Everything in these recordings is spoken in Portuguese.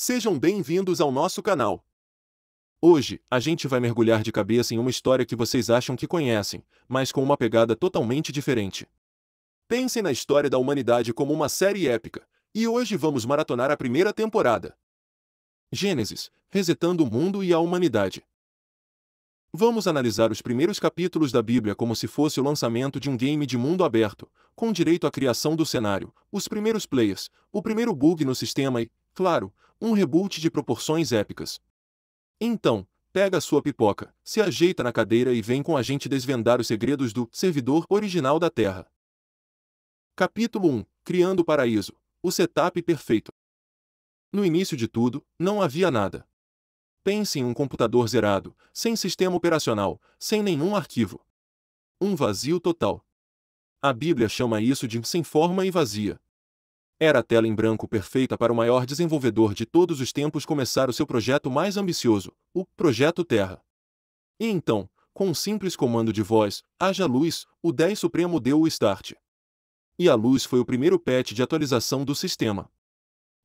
Sejam bem-vindos ao nosso canal. Hoje, a gente vai mergulhar de cabeça em uma história que vocês acham que conhecem, mas com uma pegada totalmente diferente. Pensem na história da humanidade como uma série épica, e hoje vamos maratonar a primeira temporada. Gênesis, resetando o mundo e a humanidade. Vamos analisar os primeiros capítulos da Bíblia como se fosse o lançamento de um game de mundo aberto, com direito à criação do cenário, os primeiros players, o primeiro bug no sistema e, claro, um reboot de proporções épicas. Então, pega a sua pipoca, se ajeita na cadeira e vem com a gente desvendar os segredos do servidor original da Terra. Capítulo 1 – Criando o Paraíso – o setup perfeito. No início de tudo, não havia nada. Pense em um computador zerado, sem sistema operacional, sem nenhum arquivo. Um vazio total. A Bíblia chama isso de sem forma e vazia. Era a tela em branco perfeita para o maior desenvolvedor de todos os tempos começar o seu projeto mais ambicioso, o Projeto Terra. E então, com um simples comando de voz, haja luz, o 10 Supremo deu o start. E a luz foi o primeiro patch de atualização do sistema.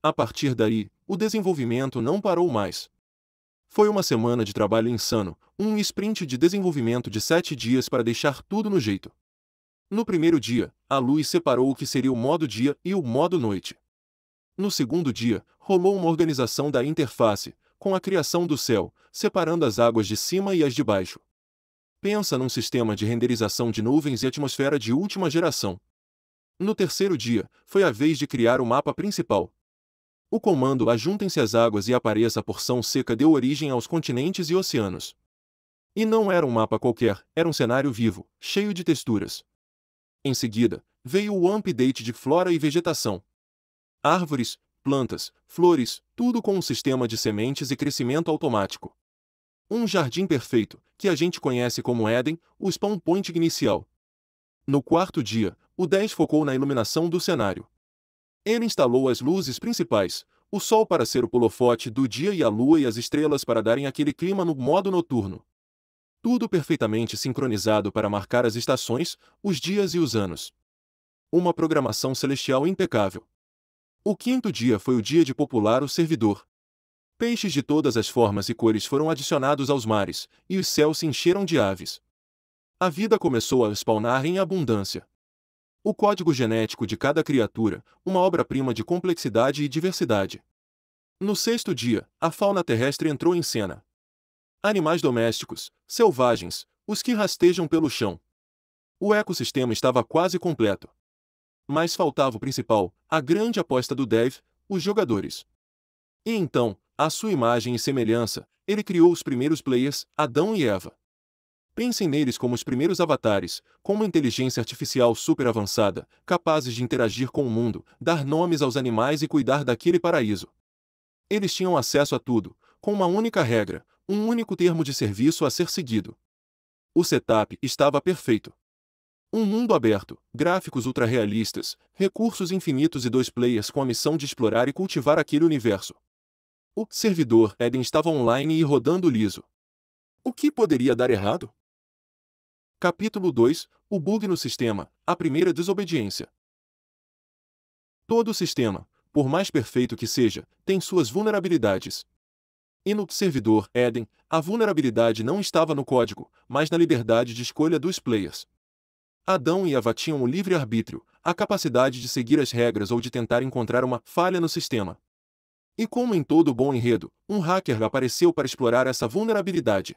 A partir daí, o desenvolvimento não parou mais. Foi uma semana de trabalho insano, um sprint de desenvolvimento de 7 dias para deixar tudo no jeito. No primeiro dia, a luz separou o que seria o modo dia e o modo noite. No segundo dia, rolou uma organização da interface, com a criação do céu, separando as águas de cima e as de baixo. Pensa num sistema de renderização de nuvens e atmosfera de última geração. No terceiro dia, foi a vez de criar o mapa principal. O comando ajuntem-se as águas e apareça a porção seca deu origem aos continentes e oceanos. E não era um mapa qualquer, era um cenário vivo, cheio de texturas. Em seguida, veio o update de flora e vegetação. Árvores, plantas, flores, tudo com um sistema de sementes e crescimento automático. Um jardim perfeito, que a gente conhece como Éden, o spawn point inicial. No quarto dia, o 10 focou na iluminação do cenário. Ele instalou as luzes principais, o sol para ser o holofote do dia e a lua e as estrelas para darem aquele clima no modo noturno. Tudo perfeitamente sincronizado para marcar as estações, os dias e os anos. Uma programação celestial impecável. O quinto dia foi o dia de popular o servidor. Peixes de todas as formas e cores foram adicionados aos mares, e os céus se encheram de aves. A vida começou a spawnar em abundância. O código genético de cada criatura, uma obra-prima de complexidade e diversidade. No sexto dia, a fauna terrestre entrou em cena. Animais domésticos, selvagens, os que rastejam pelo chão. O ecossistema estava quase completo. Mas faltava o principal, a grande aposta do Dev, os jogadores. E então, à sua imagem e semelhança, ele criou os primeiros players, Adão e Eva. Pensem neles como os primeiros avatares, com uma inteligência artificial super avançada, capazes de interagir com o mundo, dar nomes aos animais e cuidar daquele paraíso. Eles tinham acesso a tudo, com uma única regra, um único termo de serviço a ser seguido. O setup estava perfeito. Um mundo aberto, gráficos ultra-realistas, recursos infinitos e 2 players com a missão de explorar e cultivar aquele universo. O servidor Éden estava online e rodando liso. O que poderia dar errado? Capítulo 2 – O bug no sistema, a primeira desobediência. Todo sistema, por mais perfeito que seja, tem suas vulnerabilidades. E no servidor Éden, a vulnerabilidade não estava no código, mas na liberdade de escolha dos players. Adão e Eva tinham o livre-arbítrio, a capacidade de seguir as regras ou de tentar encontrar uma falha no sistema. E como em todo bom enredo, um hacker apareceu para explorar essa vulnerabilidade.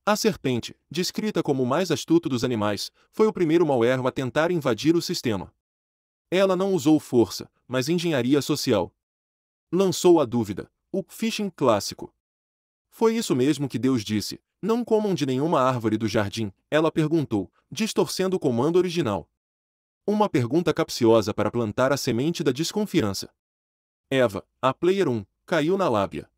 A serpente, descrita como o mais astuto dos animais, foi o primeiro malware a tentar invadir o sistema. Ela não usou força, mas engenharia social. Lançou a dúvida, o phishing clássico. Foi isso mesmo que Deus disse, não comam de nenhuma árvore do jardim, ela perguntou, distorcendo o comando original. Uma pergunta capciosa para plantar a semente da desconfiança. Eva, a Player 1, caiu na lábia.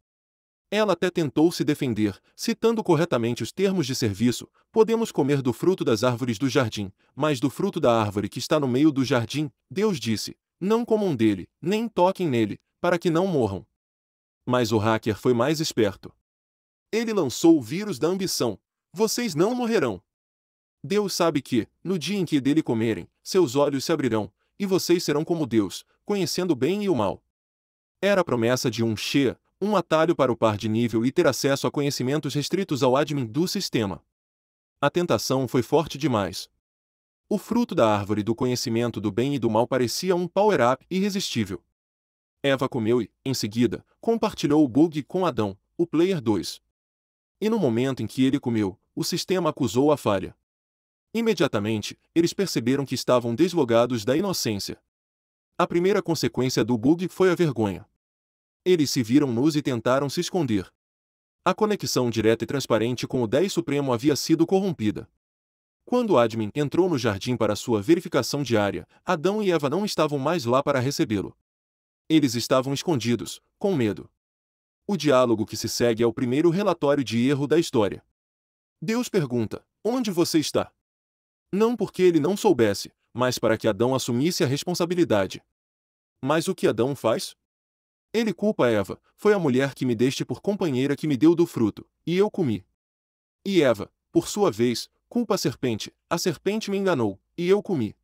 Ela até tentou se defender, citando corretamente os termos de serviço: podemos comer do fruto das árvores do jardim, mas do fruto da árvore que está no meio do jardim, Deus disse, não comam dele, nem toquem nele, para que não morram. Mas o hacker foi mais esperto. Ele lançou o vírus da ambição: vocês não morrerão. Deus sabe que, no dia em que dele comerem, seus olhos se abrirão, e vocês serão como Deus, conhecendo o bem e o mal. Era a promessa de um Xê, um atalho para upar de nível e ter acesso a conhecimentos restritos ao admin do sistema. A tentação foi forte demais. O fruto da árvore do conhecimento do bem e do mal parecia um power-up irresistível. Eva comeu e, em seguida, compartilhou o bug com Adão, o Player 2. E no momento em que ele comeu, o sistema acusou a falha. Imediatamente, eles perceberam que estavam deslogados da inocência. A primeira consequência do bug foi a vergonha. Eles se viram nus e tentaram se esconder. A conexão direta e transparente com o 10 Supremo havia sido corrompida. Quando o admin entrou no jardim para sua verificação diária, Adão e Eva não estavam mais lá para recebê-lo. Eles estavam escondidos, com medo. O diálogo que se segue é o primeiro relatório de erro da história. Deus pergunta: onde você está? Não porque ele não soubesse, mas para que Adão assumisse a responsabilidade. Mas o que Adão faz? Ele culpa Eva: foi a mulher que me deste por companheira que me deu do fruto, e eu comi. E Eva, por sua vez, culpa a serpente me enganou, e eu comi.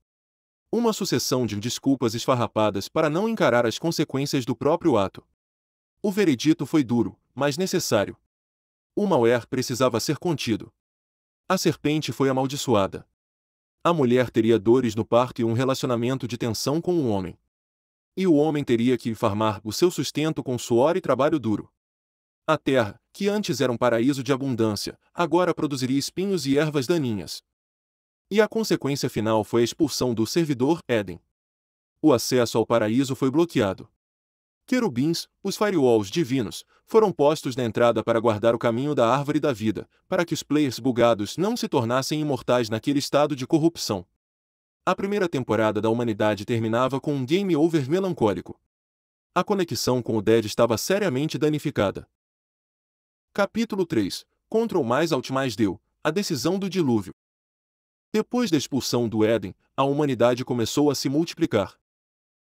Uma sucessão de desculpas esfarrapadas para não encarar as consequências do próprio ato. O veredito foi duro, mas necessário. O mal-er precisava ser contido. A serpente foi amaldiçoada. A mulher teria dores no parto e um relacionamento de tensão com o homem. E o homem teria que farmar o seu sustento com suor e trabalho duro. A terra, que antes era um paraíso de abundância, agora produziria espinhos e ervas daninhas. E a consequência final foi a expulsão do servidor Éden. O acesso ao paraíso foi bloqueado. Querubins, os firewalls divinos, foram postos na entrada para guardar o caminho da árvore da vida, para que os players bugados não se tornassem imortais naquele estado de corrupção. A primeira temporada da humanidade terminava com um game over melancólico. A conexão com o Dead estava seriamente danificada. Capítulo 3. Ctrl mais Alt mais Deu, a decisão do dilúvio. Depois da expulsão do Éden, a humanidade começou a se multiplicar.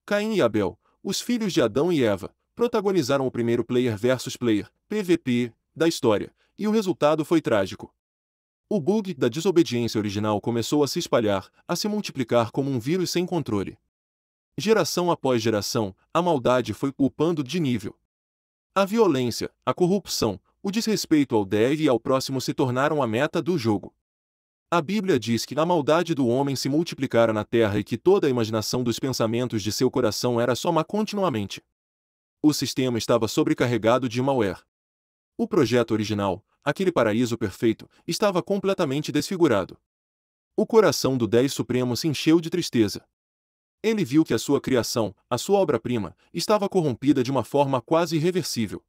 Caim e Abel, os filhos de Adão e Eva, protagonizaram o primeiro player versus player, PVP, da história, e o resultado foi trágico. O bug da desobediência original começou a se espalhar, a se multiplicar como um vírus sem controle. Geração após geração, a maldade foi upando de nível. A violência, a corrupção, o desrespeito ao dev e ao próximo se tornaram a meta do jogo. A Bíblia diz que a maldade do homem se multiplicara na terra e que toda a imaginação dos pensamentos de seu coração era só má continuamente. O sistema estava sobrecarregado de malware. O projeto original, aquele paraíso perfeito, estava completamente desfigurado. O coração do 10 Supremo se encheu de tristeza. Ele viu que a sua criação, a sua obra-prima, estava corrompida de uma forma quase irreversível.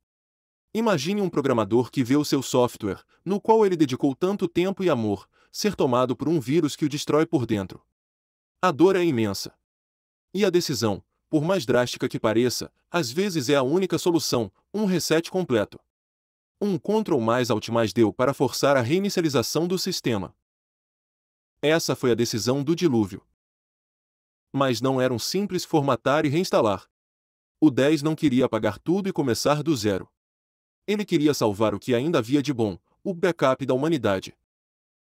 Imagine um programador que vê o seu software, no qual ele dedicou tanto tempo e amor, ser tomado por um vírus que o destrói por dentro. A dor é imensa. E a decisão, por mais drástica que pareça, às vezes é a única solução: um reset completo. Um Ctrl mais Alt mais Deu para forçar a reinicialização do sistema. Essa foi a decisão do dilúvio. Mas não era um simples formatar e reinstalar. O 10 não queria apagar tudo e começar do zero. Ele queria salvar o que ainda havia de bom, o backup da humanidade.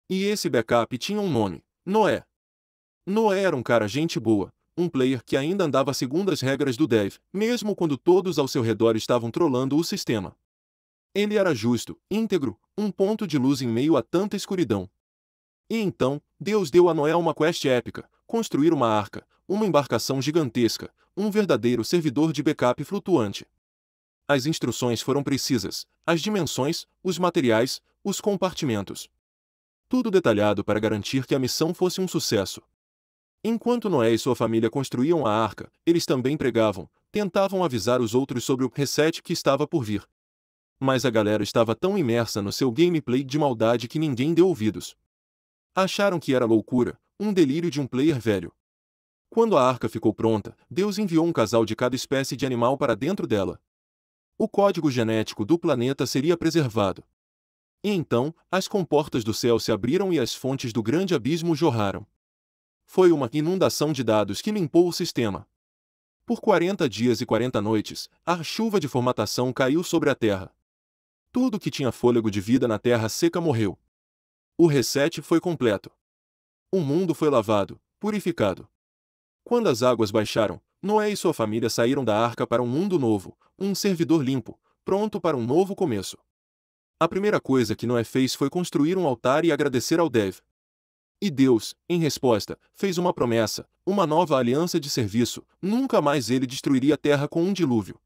E esse backup tinha um nome: Noé. Noé era um cara gente boa, um player que ainda andava segundo as regras do dev, mesmo quando todos ao seu redor estavam trollando o sistema. Ele era justo, íntegro, um ponto de luz em meio a tanta escuridão. E então, Deus deu a Noé uma quest épica: construir uma arca, uma embarcação gigantesca, um verdadeiro servidor de backup flutuante. As instruções foram precisas, as dimensões, os materiais, os compartimentos. Tudo detalhado para garantir que a missão fosse um sucesso. Enquanto Noé e sua família construíam a arca, eles também pregavam, tentavam avisar os outros sobre o reset que estava por vir. Mas a galera estava tão imersa no seu gameplay de maldade que ninguém deu ouvidos. Acharam que era loucura, um delírio de um player velho. Quando a arca ficou pronta, Deus enviou um casal de cada espécie de animal para dentro dela. O código genético do planeta seria preservado. E então, as comportas do céu se abriram e as fontes do grande abismo jorraram. Foi uma inundação de dados que limpou o sistema. Por 40 dias e 40 noites, a chuva de formatação caiu sobre a Terra. Tudo que tinha fôlego de vida na Terra seca morreu. O reset foi completo. O mundo foi lavado, purificado. Quando as águas baixaram, Noé e sua família saíram da arca para um mundo novo, um servidor limpo, pronto para um novo começo. A primeira coisa que Noé fez foi construir um altar e agradecer ao Dev. E Deus, em resposta, fez uma promessa, uma nova aliança de serviço: nunca mais ele destruiria a terra com um dilúvio.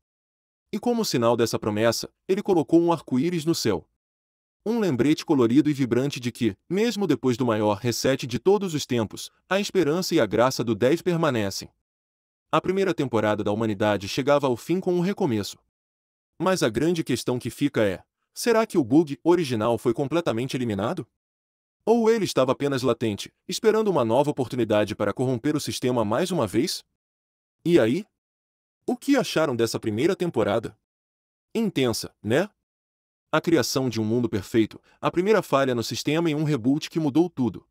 E como sinal dessa promessa, ele colocou um arco-íris no céu. Um lembrete colorido e vibrante de que, mesmo depois do maior reset de todos os tempos, a esperança e a graça do Dev permanecem. A primeira temporada da humanidade chegava ao fim com um recomeço. Mas a grande questão que fica é: será que o bug original foi completamente eliminado? Ou ele estava apenas latente, esperando uma nova oportunidade para corromper o sistema mais uma vez? E aí? O que acharam dessa primeira temporada? Intensa, né? A criação de um mundo perfeito, a primeira falha no sistema e um reboot que mudou tudo.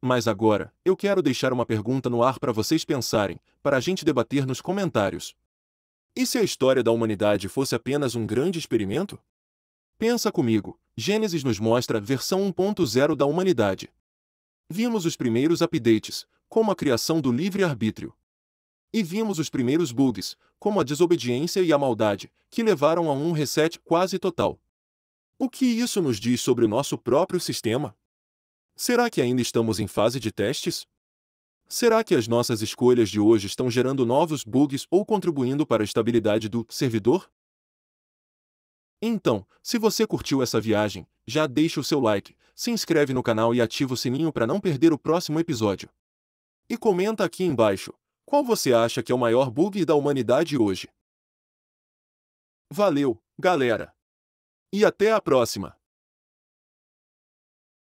Mas agora, eu quero deixar uma pergunta no ar para vocês pensarem, para a gente debater nos comentários. E se a história da humanidade fosse apenas um grande experimento? Pensa comigo, Gênesis nos mostra a versão 1.0 da humanidade. Vimos os primeiros updates, como a criação do livre-arbítrio. E vimos os primeiros bugs, como a desobediência e a maldade, que levaram a um reset quase total. O que isso nos diz sobre o nosso próprio sistema? Será que ainda estamos em fase de testes? Será que as nossas escolhas de hoje estão gerando novos bugs ou contribuindo para a estabilidade do servidor? Então, se você curtiu essa viagem, já deixa o seu like, se inscreve no canal e ativa o sininho para não perder o próximo episódio. E comenta aqui embaixo, qual você acha que é o maior bug da humanidade hoje? Valeu, galera! E até a próxima!